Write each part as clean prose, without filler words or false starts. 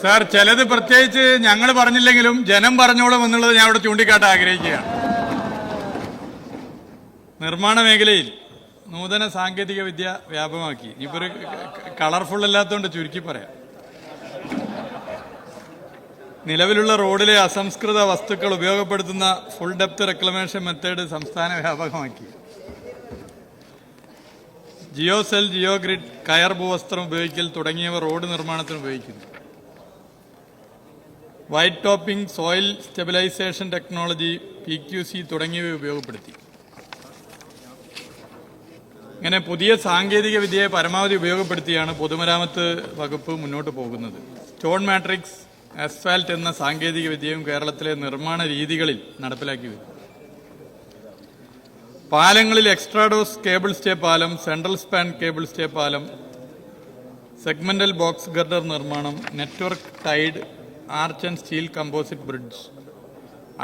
Sir ചിലത് പ്രത്യേകിച്ച് ഞങ്ങൾ പറഞ്ഞില്ലെങ്കിലും ജനം പറഞ്ഞോളും എന്നുള്ളത് ഞാൻ ഇവിടെ ചൂണ്ടിക്കാട്ടാൻ ആഗ്രഹിക്കുകയാണ്. നിർമ്മാണ മേഖലയിൽ നൂതന സാങ്കേതിക വിദ്യ വ്യാപകമാക്കി. ഇപ്പോൾ ഒരു കളർഫുൾ അല്ലാത്തതുകൊണ്ട് ചുരുക്കി പറയാം. നിലവിലുള്ള റോഡിലെ അസംസ്കൃത വസ്തുക്കൾ ഉപയോഗപ്പെടുത്തുന്ന ഫുൾ ഡെപ്ത് റെക്ലമേഷൻ മെത്തേഡ് സംസ്ഥാന വ്യാപകമാക്കി. ജിയോ സെൽ, ജിയോ ഗ്രിഡ്, കയർ ഭൂവസ്ത്രം ഉപയോഗിക്കൽ തുടങ്ങിയവ റോഡ് നിർമ്മാണത്തിന് ഉപയോഗിക്കുന്നു. White topping, soil stabilisation technology, PQC തുടങ്ങിയവ ഉപയോഗപ്പെടുത്തി. ഇങ്ങനെ പുതിയ സാങ്കേതിക വിദ്യയെ പരമാവധി ഉപയോഗപ്പെടുത്തിയാണ് പൊതുമരാമത്ത് വകുപ്പ് മുന്നോട്ട് പോകുന്നത്. സ്റ്റോൺ മാട്രിക്സ്, അസ്ഫാൽറ്റ് എന്ന സാങ്കേതിക വിദ്യയും കേരളത്തിലെ നിർമ്മാണ രീതികളിൽ നടപ്പിലാക്കി വരും. പാലങ്ങളിൽ എക്സ്ട്രാഡോസ് കേബിൾ സ്റ്റേ പാലം, സെൻട്രൽ സ്പാൻ കേബിൾ സ്റ്റേ പാലം, സെഗ്മെന്റൽ ബോക്സ് ഗർഡർ നിർമ്മാണം, network tied, arch and steel composite bridge,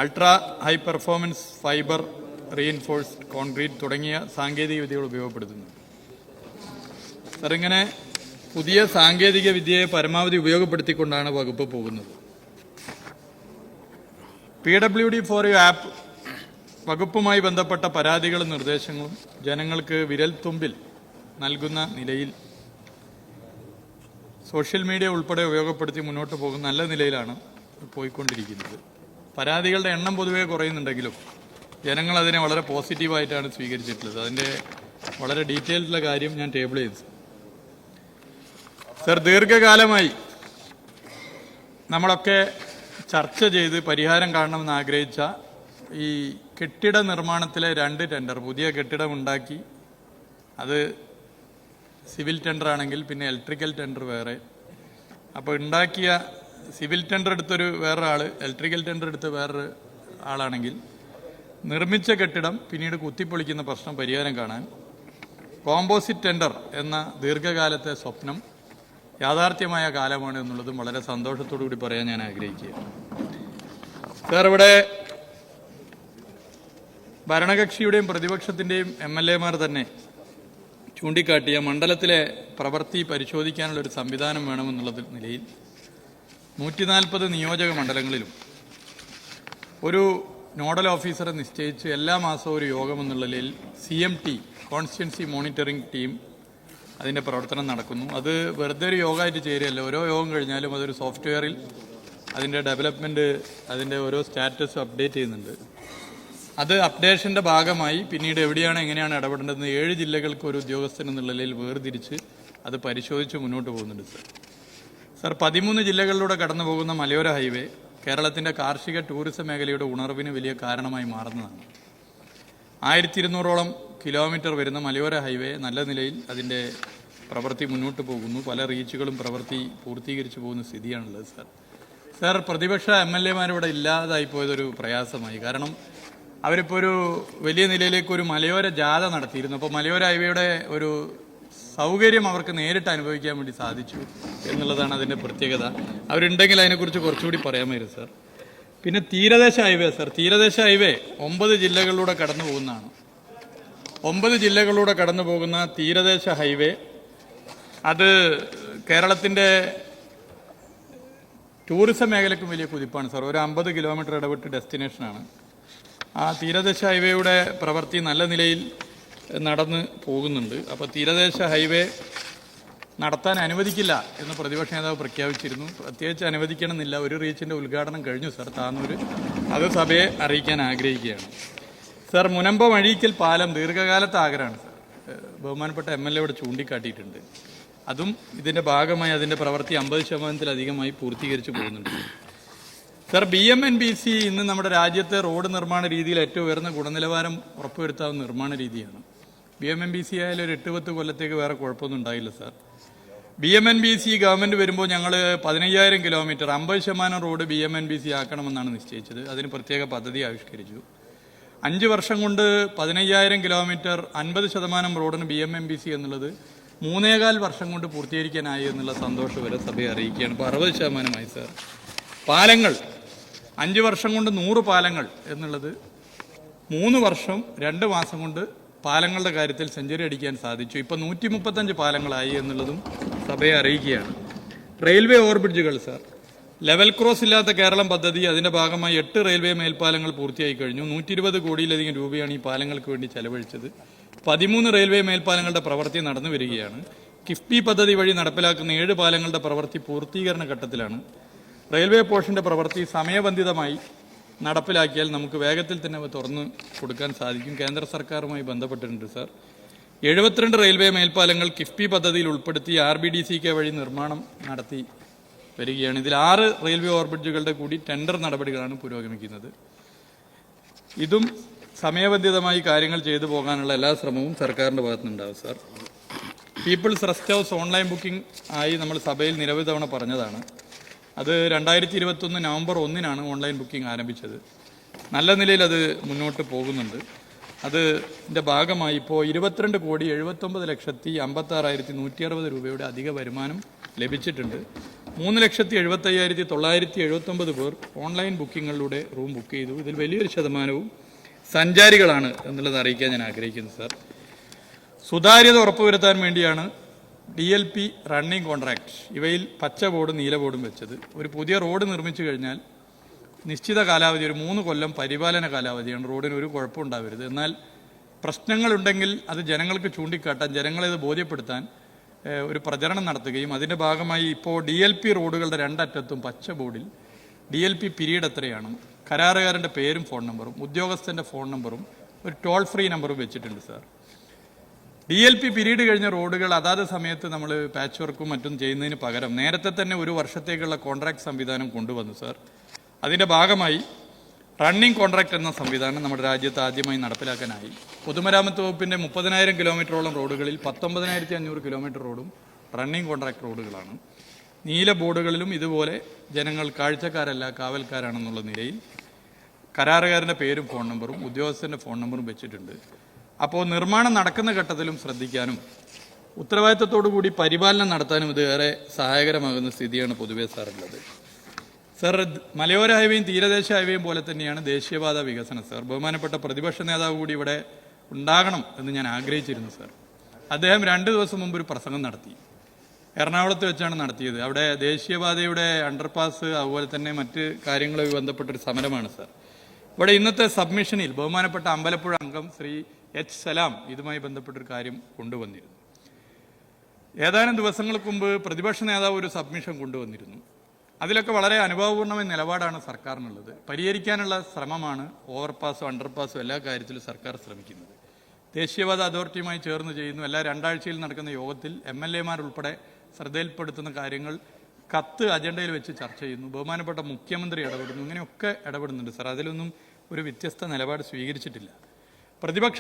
ultra high performance fibre reinforced concrete തുടങ്ങിയ സാങ്കേതിക വിദ്യകൾ ഉപയോഗപ്പെടുത്തുന്നു. സാർ, ഇങ്ങനെ പുതിയ സാങ്കേതിക വിദ്യയെ പരമാവധി ഉപയോഗപ്പെടുത്തിക്കൊണ്ടാണ് വകുപ്പ് പോകുന്നത്. PWD4U ആപ്പ് വകുപ്പുമായി ബന്ധപ്പെട്ട പരാതികളും നിർദ്ദേശങ്ങളും ജനങ്ങൾക്ക് വിരൽത്തുമ്പിൽ നൽകുന്ന നിലയിൽ സോഷ്യൽ മീഡിയ ഉൾപ്പെടെ ഉപയോഗപ്പെടുത്തി മുന്നോട്ട് പോകുന്ന നല്ല നിലയിലാണ് പോയിക്കൊണ്ടിരിക്കുന്നത്. പരാതികളുടെ എണ്ണം പൊതുവേ കുറയുന്നുണ്ടെങ്കിലും ജനങ്ങൾ അതിനെ വളരെ പോസിറ്റീവായിട്ടാണ് സ്വീകരിച്ചിട്ടുള്ളത്. അതിൻ്റെ വളരെ ഡീറ്റെയിൽഡുള്ള കാര്യം ഞാൻ ടേബിൾ ചെയ്തു. സർ, ദീർഘകാലമായി നമ്മളൊക്കെ ചർച്ച ചെയ്ത് പരിഹാരം കാണണമെന്ന് ആഗ്രഹിച്ച ഈ കെട്ടിട നിർമ്മാണത്തിലെ 2 ടെൻഡർ, പുതിയ കെട്ടിടമുണ്ടാക്കി അത് സിവിൽ ടെൻഡർ ആണെങ്കിൽ പിന്നെ ഇലക്ട്രിക്കൽ ടെൻഡർ വേറെ. അപ്പോൾ ഉണ്ടാക്കിയ സിവിൽ ടെൻഡർ എടുത്തൊരു വേറൊരാൾ, ഇലക്ട്രിക്കൽ ടെൻഡർ എടുത്ത് വേറൊരു ആളാണെങ്കിൽ നിർമ്മിച്ച കെട്ടിടം പിന്നീട് കുത്തിപ്പൊളിക്കുന്ന പ്രശ്നം പരിഹാരം കാണാൻ കോമ്പോസിറ്റ് ടെൻഡർ എന്ന ദീർഘകാലത്തെ സ്വപ്നം യാഥാർത്ഥ്യമായ കാലമാണ് എന്നുള്ളതും വളരെ സന്തോഷത്തോടു കൂടി പറയാൻ ഞാൻ ആഗ്രഹിക്കുക. സാർ, ഇവിടെ ഭരണകക്ഷിയുടെയും പ്രതിപക്ഷത്തിൻ്റെയും MLA മാർ തന്നെ ചൂണ്ടിക്കാട്ടിയ മണ്ഡലത്തിലെ പ്രവൃത്തി പരിശോധിക്കാനുള്ളൊരു സംവിധാനം വേണമെന്നുള്ള നിലയിൽ 140 നിയോജക മണ്ഡലങ്ങളിലും ഒരു നോഡൽ ഓഫീസറെ നിശ്ചയിച്ച് എല്ലാ മാസവും ഒരു യോഗമെന്നുള്ള നിലയിൽ CMT കോൺസ്റ്റിറ്റ്യുവൻസി മോണിറ്ററിംഗ് ടീം അതിൻ്റെ പ്രവർത്തനം നടക്കുന്നു. അത് വെറുതെ ഒരു യോഗമായിട്ട് ചേരുകയല്ല. ഓരോ യോഗം കഴിഞ്ഞാലും അതൊരു സോഫ്റ്റ്വെയറിൽ അതിൻ്റെ ഡെവലപ്മെൻറ്റ്, അതിൻ്റെ ഓരോ സ്റ്റാറ്റസ് അപ്ഡേറ്റ് ചെയ്യുന്നുണ്ട്. അത് അപ്ഡേഷൻ്റെ ഭാഗമായി പിന്നീട് എവിടെയാണ് എങ്ങനെയാണ് ഇടപെടേണ്ടതെന്ന് 7 ജില്ലകൾക്ക് ഒരു ഉദ്യോഗസ്ഥൻ എന്നുള്ള നിലയിൽ വേർതിരിച്ച് അത് പരിശോധിച്ച് മുന്നോട്ട് പോകുന്നുണ്ട്. സർ, 13 ജില്ലകളിലൂടെ കടന്നു പോകുന്ന മലയോര ഹൈവേ കേരളത്തിൻ്റെ കാർഷിക ടൂറിസം മേഖലയുടെ ഉണർവിന് വലിയ കാരണമായി മാറുന്നതാണ്. 1200ഓളം കിലോമീറ്റർ വരുന്ന മലയോര ഹൈവേ നല്ല നിലയിൽ അതിൻ്റെ പ്രവൃത്തി മുന്നോട്ട് പോകുന്നു. പല റീച്ചുകളും പ്രവൃത്തി പൂർത്തീകരിച്ചു പോകുന്ന സ്ഥിതിയാണുള്ളത്. സാർ, പ്രതിപക്ഷ MLA മാരിവിടെ ഇല്ലാതായിപ്പോയതൊരു പ്രയാസമായി. കാരണം അവരിപ്പോൾ ഒരു വലിയ നിലയിലേക്ക് ഒരു മലയോര ജാഥ നടത്തിയിരുന്നു. അപ്പോൾ മലയോര ഹൈവേയുടെ ഒരു സൗകര്യം അവർക്ക് നേരിട്ട് അനുഭവിക്കാൻ വേണ്ടി സാധിച്ചു എന്നുള്ളതാണ് അതിൻ്റെ പ്രത്യേകത. അവരുണ്ടെങ്കിൽ അതിനെക്കുറിച്ച് കുറച്ചുകൂടി പറയാമായിരുന്നു. സാർ, പിന്നെ തീരദേശ ഹൈവേ. സാർ, തീരദേശ ഹൈവേ 9 ജില്ലകളിലൂടെ കടന്നു പോകുന്നതാണ്. 9 ജില്ലകളിലൂടെ കടന്നു പോകുന്ന തീരദേശ ഹൈവേ അത് കേരളത്തിൻ്റെ ടൂറിസം മേഖലയ്ക്കും വലിയ കുതിപ്പാണ്. സാർ, ഒരു 50 കിലോമീറ്റർ ഇടവിട്ട് ഡെസ്റ്റിനേഷനാണ്. ആ തീരദേശ ഹൈവേയുടെ പ്രവൃത്തി നല്ല നിലയിൽ നടന്ന് പോകുന്നുണ്ട്. അപ്പോൾ തീരദേശ ഹൈവേ നടത്താൻ അനുവദിക്കില്ല എന്ന് പ്രതിപക്ഷ നേതാവ് പ്രഖ്യാപിച്ചിരുന്നു. പ്രത്യേകിച്ച് അനുവദിക്കണമെന്നില്ല. ഒരു റീച്ചിൻ്റെ ഉദ്ഘാടനം കഴിഞ്ഞു. സാർ, താന്നൂർ അത് സഭയെ അറിയിക്കാൻ ആഗ്രഹിക്കുകയാണ്. സാർ, മുനമ്പം അഴീക്കൽ പാലം ദീർഘകാലത്തെ ആഗ്രഹമാണ്. സാർ, ബഹുമാനപ്പെട്ട MLA ഇവിടെ ചൂണ്ടിക്കാട്ടിയിട്ടുണ്ട്. അതും ഇതിൻ്റെ ഭാഗമായി അതിൻ്റെ പ്രവൃത്തി 50% പൂർത്തീകരിച്ചു പോകുന്നുണ്ട്. സാർ, BMNBC ഇന്ന് നമ്മുടെ രാജ്യത്തെ റോഡ് നിർമ്മാണ രീതിയിൽ ഏറ്റവും ഉയർന്ന ഗുണനിലവാരം ഉറപ്പുവരുത്താവുന്ന നിർമ്മാണ രീതിയാണ്. BMNBC ആയാലും ഒരു 8-10 കൊല്ലത്തേക്ക് വേറെ കുഴപ്പമൊന്നും ഉണ്ടായില്ല. സാർ, BMNBC ഗവൺമെൻറ് വരുമ്പോൾ ഞങ്ങൾ 15,000 കിലോമീറ്റർ 50% റോഡ് BMNBC ആക്കണമെന്നാണ് നിശ്ചയിച്ചത്. അതിന് പ്രത്യേക പദ്ധതി ആവിഷ്കരിച്ചു. 5 വർഷം കൊണ്ട് 15,000 കിലോമീറ്റർ 50% റോഡിന് BMNBC എന്നുള്ളത് 3.25 വർഷം കൊണ്ട് പൂർത്തീകരിക്കാനായി എന്നുള്ള സന്തോഷവരെ സഭയെ അറിയിക്കുകയാണ്. ഇപ്പോൾ 60%. സാർ, പാലങ്ങൾ 5 വർഷം കൊണ്ട് 100 പാലങ്ങൾ എന്നുള്ളത് 3 വർഷം 2 മാസം കൊണ്ട് പാലങ്ങളുടെ കാര്യത്തിൽ സെഞ്ചുറി അടിക്കാൻ സാധിച്ചു. ഇപ്പോൾ 135 പാലങ്ങളായി എന്നുള്ളതും സഭയെ അറിയിക്കുകയാണ്. റെയിൽവേ ഓവർബ്രിഡ്ജുകൾ സാർ, ലെവൽ ക്രോസ് ഇല്ലാത്ത കേരളം പദ്ധതി, അതിന്റെ ഭാഗമായി 8 റെയിൽവേ മേൽപ്പാലങ്ങൾ പൂർത്തിയായി കഴിഞ്ഞു. 120 കോടിയിലധികം രൂപയാണ് ഈ പാലങ്ങൾക്ക് വേണ്ടി ചെലവഴിച്ചത്. 13 റെയിൽവേ മേൽപ്പാലങ്ങളുടെ പ്രവൃത്തി നടന്നു വരികയാണ്. കിഫ്ബി പദ്ധതി വഴി നടപ്പിലാക്കുന്ന 7 പാലങ്ങളുടെ പ്രവൃത്തി പൂർത്തീകരണ ഘട്ടത്തിലാണ്. റെയിൽവേ പോർഷന്റെ പ്രവൃത്തി സമയബന്ധിതമായി നടപ്പിലാക്കിയാൽ നമുക്ക് വേഗത്തിൽ തന്നെ തുറന്നു കൊടുക്കാൻ സാധിക്കും. കേന്ദ്ര സർക്കാരുമായി ബന്ധപ്പെട്ടിട്ടുണ്ട് സാർ. 72 റെയിൽവേ മേൽപ്പാലങ്ങൾ കിഫ്ബി പദ്ധതിയിൽ ഉൾപ്പെടുത്തി RBDCK വഴി നിർമ്മാണം നടത്തി വരികയാണ്. ഇതിൽ 6 റെയിൽവേ ഓവർബ്രിഡ്ജുകളുടെ കൂടി ടെൻഡർ നടപടികളാണ് പുരോഗമിക്കുന്നത്. ഇതും സമയബന്ധിതമായി കാര്യങ്ങൾ ചെയ്തു പോകാനുള്ള എല്ലാ ശ്രമവും സർക്കാരിന്റെ ഭാഗത്തുനിന്നുണ്ടാവും sir. People's rest house online booking ആയി നമ്മൾ സഭയിൽ നിരവധി തവണ പറഞ്ഞതാണ്. അത് 2021 നവംബർ 1-നാണ് ഓൺലൈൻ ബുക്കിംഗ് ആരംഭിച്ചത്. നല്ല നിലയിൽ അത് മുന്നോട്ട് പോകുന്നുണ്ട്. അതിൻ്റെ ഭാഗമായി ഇപ്പോൾ 22,79,56,160 രൂപയുടെ അധിക വരുമാനം ലഭിച്ചിട്ടുണ്ട്. 3,75,979 പേർ ഓൺലൈൻ ബുക്കിങ്ങുകളിലൂടെ റൂം ബുക്ക് ചെയ്തു. ഇതിൽ വലിയൊരു ശതമാനവും സഞ്ചാരികളാണ് എന്നുള്ളത് അറിയിക്കാൻ ഞാൻ ആഗ്രഹിക്കുന്നു സാർ. സുതാര്യത ഉറപ്പുവരുത്താൻ വേണ്ടിയാണ് DLP റണ്ണിംഗ് കോൺട്രാക്ട് ഇവയിൽ പച്ച ബോർഡും നീല ബോർഡും വെച്ചത്. ഒരു പുതിയ റോഡ് നിർമ്മിച്ചു കഴിഞ്ഞാൽ നിശ്ചിത കാലാവധി, ഒരു 3 കൊല്ലം പരിപാലന കാലാവധിയാണ്. റോഡിന് ഒരു കുഴപ്പമുണ്ടാവരുത്. എന്നാൽ പ്രശ്നങ്ങളുണ്ടെങ്കിൽ അത് ജനങ്ങൾക്ക് ചൂണ്ടിക്കാട്ടാൻ, ജനങ്ങളെ ഇത് ബോധ്യപ്പെടുത്താൻ ഒരു പ്രചരണം നടത്തുകയും അതിൻ്റെ ഭാഗമായി ഇപ്പോൾ DLP റോഡുകളുടെ 2 അറ്റത്തും പച്ച ബോർഡിൽ DLP പീരീഡ് എത്രയാണ്, കരാറുകാരൻ്റെ പേരും ഫോൺ നമ്പറും ഉദ്യോഗസ്ഥൻ്റെ ഫോൺ നമ്പറും ഒരു ടോൾ ഫ്രീ നമ്പറും വെച്ചിട്ടുണ്ട് സാർ. DLP പീരീഡ് കഴിഞ്ഞ റോഡുകൾ അതാത് സമയത്ത് നമ്മൾ പാച്ച് വർക്കും മറ്റും ചെയ്യുന്നതിന് പകരം നേരത്തെ തന്നെ 1 വർഷത്തേക്കുള്ള കോൺട്രാക്ട് സംവിധാനം കൊണ്ടുവന്നു സാർ. അതിൻ്റെ ഭാഗമായി റണ്ണിംഗ് കോൺട്രാക്ട് എന്ന സംവിധാനം നമ്മുടെ രാജ്യത്ത് ആദ്യമായി നടപ്പിലാക്കാനായി. പൊതുമരാമത്ത് വകുപ്പിൻ്റെ 30,000 കിലോമീറ്ററോളം റോഡുകളിൽ 19,500 കിലോമീറ്റർ റോഡും റണ്ണിംഗ് കോൺട്രാക്ട് റോഡുകളാണ്. നീല ബോർഡുകളിലും ഇതുപോലെ ജനങ്ങൾ കാഴ്ചക്കാരല്ല കാവൽക്കാരാണെന്നുള്ള നിലയിൽ കരാറുകാരൻ്റെ പേരും ഫോൺ നമ്പറും ഉദ്യോഗസ്ഥൻ്റെ ഫോൺ നമ്പറും വെച്ചിട്ടുണ്ട്. അപ്പോൾ നിർമ്മാണം നടക്കുന്ന ഘട്ടത്തിലും ശ്രദ്ധിക്കാനും ഉത്തരവാദിത്തത്തോടു കൂടി പരിപാലനം നടത്താനും ഇത് ഏറെ സഹായകരമാകുന്ന സ്ഥിതിയാണ് പൊതുവേ സാറുള്ളത്. സർ, മലയോര ഹൈവേയും തീരദേശ ഹൈവേയും പോലെ തന്നെയാണ് ദേശീയപാത വികസനം സാർ. ബഹുമാനപ്പെട്ട പ്രതിപക്ഷ നേതാവ് കൂടി ഇവിടെ ഉണ്ടാകണം എന്ന് ഞാൻ ആഗ്രഹിച്ചിരുന്നു സാർ. അദ്ദേഹം 2 ദിവസം മുമ്പ് ഒരു പ്രസംഗം നടത്തി. എറണാകുളത്ത് വെച്ചാണ് നടത്തിയത്. അവിടെ ദേശീയപാതയുടെ അണ്ടർപാസ് അതുപോലെ തന്നെ മറ്റ് കാര്യങ്ങളുമായി ബന്ധപ്പെട്ടൊരു സമരമാണ് സാർ. ഇവിടെ ഇന്നത്തെ സബ്മിഷനിൽ ബഹുമാനപ്പെട്ട അമ്പലപ്പുഴ അംഗം ശ്രീ H. സലാം ഇതുമായി ബന്ധപ്പെട്ടൊരു കാര്യം കൊണ്ടുവന്നിരുന്നു. ഏതാനും ദിവസങ്ങൾക്ക് മുമ്പ് പ്രതിപക്ഷ നേതാവ് ഒരു സബ്മിഷൻ കൊണ്ടുവന്നിരുന്നു. അതിലൊക്കെ വളരെ അനുഭവപൂർണ്ണമായ നിലപാടാണ് സർക്കാരിനുള്ളത്. പരിഹരിക്കാനുള്ള ശ്രമമാണ് ഓവർപാസും അണ്ടർപാസും എല്ലാ കാര്യത്തിലും സർക്കാർ ശ്രമിക്കുന്നത്. ദേശീയപാത അതോറിറ്റിയുമായി ചേർന്ന് ചെയ്യുന്നു. എല്ലാ 2 ആഴ്ചയിൽ നടക്കുന്ന യോഗത്തിൽ MLA-മാരുൾപ്പെടെ ശ്രദ്ധയിൽപ്പെടുത്തുന്ന കാര്യങ്ങൾ കത്ത് അജണ്ടയിൽ വെച്ച് ചർച്ച ചെയ്യുന്നു. ബഹുമാനപ്പെട്ട മുഖ്യമന്ത്രി ഇടപെടുന്നു. ഇങ്ങനെയൊക്കെ ഇടപെടുന്നുണ്ട് സാർ. അതിലൊന്നും ഒരു വ്യത്യസ്ത നിലപാട് സ്വീകരിച്ചിട്ടില്ല. പ്രതിപക്ഷ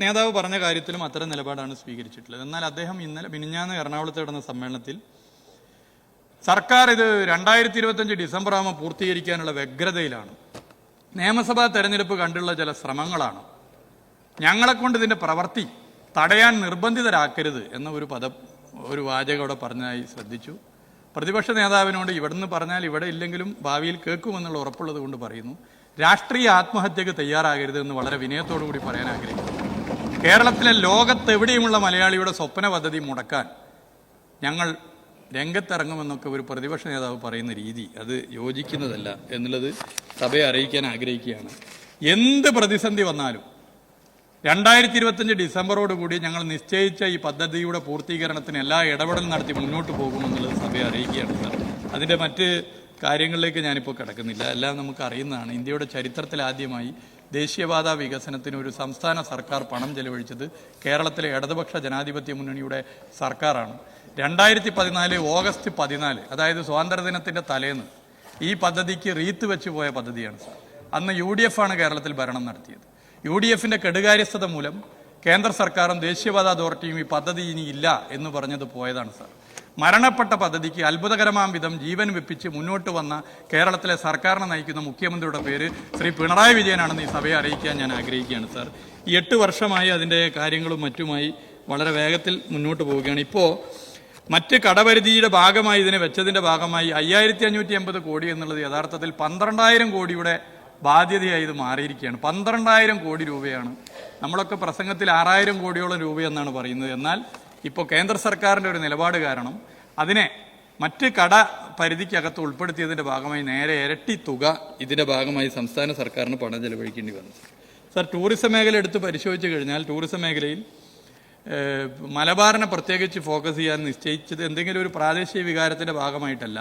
നേതാവ് പറഞ്ഞ കാര്യത്തിലും അത്തരം നിലപാടാണ് സ്വീകരിച്ചിട്ടുള്ളത്. എന്നാൽ അദ്ദേഹം മിനിഞ്ഞാന്ന് എറണാകുളത്ത് നടന്ന സമ്മേളനത്തിൽ സർക്കാർ ഇത് 2025 ഡിസംബർ ആകുമ്പോൾ പൂർത്തീകരിക്കാനുള്ള വ്യഗ്രതയിലാണ്, നിയമസഭാ തെരഞ്ഞെടുപ്പ് കണ്ടുള്ള ചില ശ്രമങ്ങളാണ്, ഞങ്ങളെക്കൊണ്ട് ഇതിൻ്റെ പ്രവൃത്തി തടയാൻ നിർബന്ധിതരാക്കരുത് എന്ന ഒരു വാചകം അവിടെ പറഞ്ഞതായി ശ്രദ്ധിച്ചു. പ്രതിപക്ഷ നേതാവിനോട് ഇവിടുന്ന് പറഞ്ഞാൽ ഇവിടെ ഇല്ലെങ്കിലും ഭാവിയിൽ കേൾക്കുമെന്നുള്ള ഉറപ്പുള്ളത് കൊണ്ട് പറയുന്നു, രാഷ്ട്രീയ ആത്മഹത്യക്ക് തയ്യാറാകരുത് എന്ന് വളരെ വിനയത്തോടു കൂടി പറയാൻ ആഗ്രഹിക്കുന്നു. കേരളത്തിലെ ലോകത്തെവിടെയുമുള്ള മലയാളിയുടെ സ്വപ്ന പദ്ധതി മുടക്കാൻ ഞങ്ങൾ രംഗത്തിറങ്ങുമെന്നൊക്കെ ഒരു പ്രതിപക്ഷ നേതാവ് പറയുന്ന രീതി അത് യോജിക്കുന്നതല്ല എന്നുള്ളത് സഭയെ അറിയിക്കാൻ ആഗ്രഹിക്കുകയാണ്. എന്ത് പ്രതിസന്ധി വന്നാലും 2025 ഡിസംബറോടുകൂടി ഞങ്ങൾ നിശ്ചയിച്ച ഈ പദ്ധതിയുടെ പൂർത്തീകരണത്തിന് എല്ലാ ഇടപെടലും നടത്തി മുന്നോട്ട് പോകുമെന്നുള്ളത് സഭയെ അറിയിക്കുകയാണ് സാർ. അതിൻ്റെ മറ്റ് കാര്യങ്ങളിലേക്ക് ഞാനിപ്പോൾ കിടക്കുന്നില്ല. എല്ലാം നമുക്ക് അറിയുന്നതാണ്. ഇന്ത്യയുടെ ചരിത്രത്തിൽ ആദ്യമായി ദേശീയപാത വികസനത്തിന് ഒരു സംസ്ഥാന സർക്കാർ പണം ചെലവഴിച്ചത് കേരളത്തിലെ ഇടതുപക്ഷ ജനാധിപത്യ മുന്നണിയുടെ സർക്കാരാണ്. 2014 ഓഗസ്റ്റ് 14, അതായത് സ്വാതന്ത്ര്യദിനത്തിൻ്റെ തലേന്ന് ഈ പദ്ധതിക്ക് റീത്ത് വെച്ച് പോയ പദ്ധതിയാണ് സാർ. അന്ന് UDF ആണ് കേരളത്തിൽ ഭരണം നടത്തിയത്. UDFിൻ്റെ കെടുകാര്യസ്ഥത മൂലം കേന്ദ്ര സർക്കാരും ദേശീയപാത അതോറിറ്റിയും ഈ പദ്ധതി ഇനി ഇല്ല എന്ന് പറഞ്ഞത് പോയതാണ് സാർ. മരണപ്പെട്ട പദ്ധതിക്ക് അത്ഭുതകരമാം വിധം ജീവൻ വെപ്പിച്ച് മുന്നോട്ട് വന്ന കേരളത്തിലെ സർക്കാരിനെ നയിക്കുന്ന മുഖ്യമന്ത്രിയുടെ പേര് ശ്രീ പിണറായി വിജയനാണെന്ന് ഈ സഭയെ അറിയിക്കാൻ ഞാൻ ആഗ്രഹിക്കുകയാണ് സാർ. ഈ 8 വർഷമായി അതിൻ്റെ കാര്യങ്ങളും മറ്റുമായി വളരെ വേഗത്തിൽ മുന്നോട്ട് പോവുകയാണ്. ഇപ്പോൾ മറ്റ് കടപരിധിയുടെ ഭാഗമായി ഇതിനെ വെച്ചതിൻ്റെ ഭാഗമായി 5580 കോടി എന്നുള്ളത് യഥാർത്ഥത്തിൽ 12,000 കോടിയുടെ ബാധ്യതയായി ഇത് മാറിയിരിക്കുകയാണ്. 12,000 കോടി രൂപയാണ്. നമ്മളൊക്കെ പ്രസംഗത്തിൽ 6,000 കോടിയോളം രൂപയെന്നാണ് പറയുന്നത്. എന്നാൽ ഇപ്പോൾ കേന്ദ്ര സർക്കാരിൻ്റെ ഒരു നിലപാട് കാരണം അതിനെ മറ്റ് കട പരിധിക്കകത്ത് ഉൾപ്പെടുത്തിയതിൻ്റെ ഭാഗമായി നേരെ ഇരട്ടി തുക ഇതിൻ്റെ ഭാഗമായി സംസ്ഥാന സർക്കാരിന് പണം ചെലവഴിക്കേണ്ടി വന്നു. സർ, ടൂറിസം മേഖല എടുത്ത് പരിശോധിച്ച് കഴിഞ്ഞാൽ ടൂറിസം മേഖലയിൽ മലബാറിനെ പ്രത്യേകിച്ച് ഫോക്കസ് ചെയ്യാൻ നിശ്ചയിച്ചത് എന്തെങ്കിലും ഒരു പ്രാദേശിക വികാരത്തിൻ്റെ ഭാഗമായിട്ടല്ല.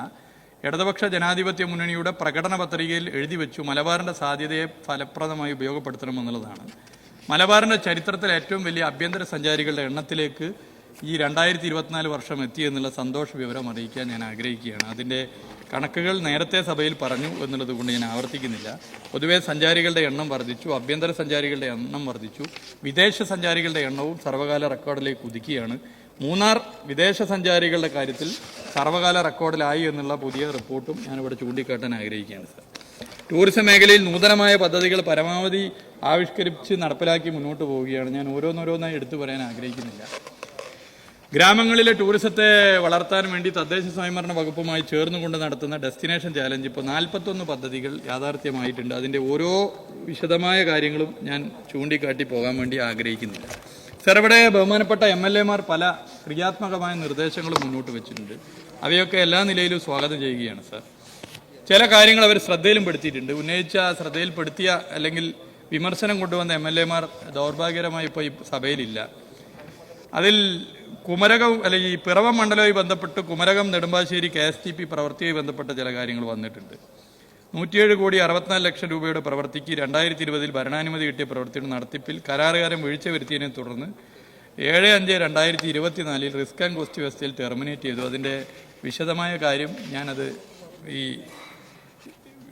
ഇടതുപക്ഷ ജനാധിപത്യ മുന്നണിയുടെ പ്രകടന പത്രികയിൽ എഴുതി വെച്ചു മലബാറിൻ്റെ സാധ്യതയെ ഫലപ്രദമായി ഉപയോഗപ്പെടുത്തണമെന്നുള്ളതാണ്. മലബാറിൻ്റെ ചരിത്രത്തിലെ ഏറ്റവും വലിയ ആഭ്യന്തര സഞ്ചാരികളുടെ എണ്ണത്തിലേക്ക് ഈ 2024 വർഷം എത്തിയെന്നുള്ള സന്തോഷ വിവരം അറിയിക്കാൻ ഞാൻ ആഗ്രഹിക്കുകയാണ്. അതിൻ്റെ കണക്കുകൾ നേരത്തെ സഭയിൽ പറഞ്ഞു എന്നുള്ളത് കൊണ്ട് ഞാൻ ആവർത്തിക്കുന്നില്ല. പൊതുവെ സഞ്ചാരികളുടെ എണ്ണം വർദ്ധിച്ചു, ആഭ്യന്തര സഞ്ചാരികളുടെ എണ്ണം വർദ്ധിച്ചു, വിദേശ സഞ്ചാരികളുടെ എണ്ണവും സർവ്വകാല റെക്കോർഡിലേക്ക് കുതിക്കുകയാണ്. മൂന്നാർ വിദേശ സഞ്ചാരികളുടെ കാര്യത്തിൽ സർവ്വകാല റെക്കോർഡിലായി എന്നുള്ള പുതിയ റിപ്പോർട്ടും ഞാനിവിടെ ചൂണ്ടിക്കാട്ടാൻ ആഗ്രഹിക്കുകയാണ്. സർ, ടൂറിസം മേഖലയിൽ നൂതനമായ പദ്ധതികൾ പരമാവധി ആവിഷ്കരിച്ച് നടപ്പിലാക്കി മുന്നോട്ട് പോവുകയാണ്. ഞാൻ ഓരോന്നോരോന്നായി എടുത്തു പറയാൻ ആഗ്രഹിക്കുന്നില്ല. ഗ്രാമങ്ങളിലെ ടൂറിസത്തെ വളർത്താൻ വേണ്ടി തദ്ദേശ സ്വയംഭരണ വകുപ്പുമായി ചേർന്നുകൊണ്ട് നടത്തുന്ന ഡെസ്റ്റിനേഷൻ ചാലഞ്ച് ഇപ്പോൾ 41 പദ്ധതികൾ യാഥാർത്ഥ്യമായിട്ടുണ്ട്. അതിൻ്റെ ഓരോ വിശദമായ കാര്യങ്ങളും ഞാൻ ചൂണ്ടിക്കാട്ടി പോകാൻ വേണ്ടി ആഗ്രഹിക്കുന്നില്ല. സർ, ഇവിടെ ബഹുമാനപ്പെട്ട MLA മാർ പല ക്രിയാത്മകമായ നിർദ്ദേശങ്ങളും മുന്നോട്ട് വെച്ചിട്ടുണ്ട്. അവയൊക്കെ എല്ലാ നിലയിലും സ്വാഗതം ചെയ്യുകയാണ്. സർ, ചില കാര്യങ്ങൾ അവർ ശ്രദ്ധയിലും പെടുത്തിയിട്ടുണ്ട്. ഉന്നയിച്ച ശ്രദ്ധയിൽപ്പെടുത്തിയ അല്ലെങ്കിൽ വിമർശനം കൊണ്ടുവന്ന MLA മാർ ദൗർഭാഗ്യകരമായി ഇപ്പോൾ ഈ സഭയിലില്ല. അതിൽ കുമരകം അല്ലെങ്കിൽ ഈ പിറവം മണ്ഡലവുമായി ബന്ധപ്പെട്ട് കുമരകം നെടുമ്പാശ്ശേരി KSTP പ്രവൃത്തിയുമായി ബന്ധപ്പെട്ട ചില കാര്യങ്ങൾ വന്നിട്ടുണ്ട്. 107,64,00,000 രൂപയുടെ പ്രവൃത്തിക്ക് 2020 ഭരണാനുമതി കിട്ടിയ പ്രവൃത്തിയുടെ നടത്തിപ്പിൽ കരാറുകാരൻ വീഴ്ച വരുത്തിയതിനെ തുടർന്ന് 7/5/2024 റിസ്ക് ആൻഡ് കോസ്റ്റ് വ്യവസ്ഥയിൽ ടെർമിനേറ്റ് ചെയ്തു. അതിൻ്റെ വിശദമായ കാര്യം ഞാനത്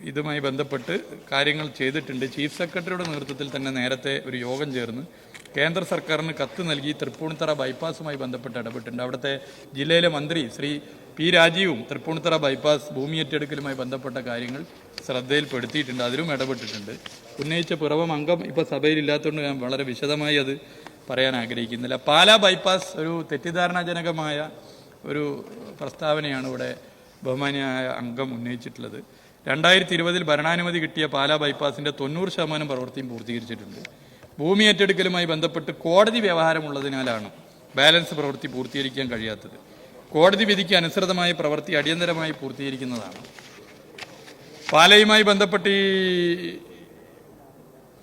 ഇതുമായി ബന്ധപ്പെട്ട് കാര്യങ്ങൾ ചെയ്തിട്ടുണ്ട്. ചീഫ് സെക്രട്ടറിയുടെ നേതൃത്വത്തിൽ തന്നെ നേരത്തെ ഒരു യോഗം ചേർന്ന് കേന്ദ്ര സർക്കാരിന് കത്ത് നൽകി തൃപ്പൂണിത്തറ ബൈപ്പാസുമായി ബന്ധപ്പെട്ട് ഇടപെട്ടിട്ടുണ്ട്. അവിടുത്തെ ജില്ലയിലെ മന്ത്രി ശ്രീ P. രാജീവും തൃപ്പൂണിത്തറ ബൈപ്പാസ് ഭൂമി ഏറ്റെടുക്കലുമായി ബന്ധപ്പെട്ട കാര്യങ്ങൾ ശ്രദ്ധയിൽപ്പെടുത്തിയിട്ടുണ്ട്, അതിലും ഇടപെട്ടിട്ടുണ്ട്. ഉന്നയിച്ച പിറവം അംഗം ഇപ്പോൾ സഭയിലില്ലാത്തതുകൊണ്ട് ഞാൻ വളരെ വിശദമായി അത് പറയാൻ ആഗ്രഹിക്കുന്നില്ല. പാലാ ബൈപ്പാസ് ഒരു തെറ്റിദ്ധാരണാജനകമായ ഒരു പ്രസ്താവനയാണ് ഇവിടെ ബഹുമാനിയായ അംഗം ഉന്നയിച്ചിട്ടുള്ളത്. 2020 ഭരണാനുമതി കിട്ടിയ പാലാ ബൈപ്പാസിൻ്റെ 90% പ്രവൃത്തിയും പൂർത്തീകരിച്ചിട്ടുണ്ട്. ഭൂമി ഏറ്റെടുക്കലുമായി ബന്ധപ്പെട്ട് കോടതി വ്യവഹാരമുള്ളതിനാലാണ് ബാലൻസ് പ്രവൃത്തി പൂർത്തീകരിക്കാൻ കഴിയാത്തത്. കോടതി വിധിക്ക് അനുസൃതമായ പ്രവൃത്തി അടിയന്തരമായി പൂർത്തീകരിക്കുന്നതാണ്. പാലയുമായി ബന്ധപ്പെട്ട്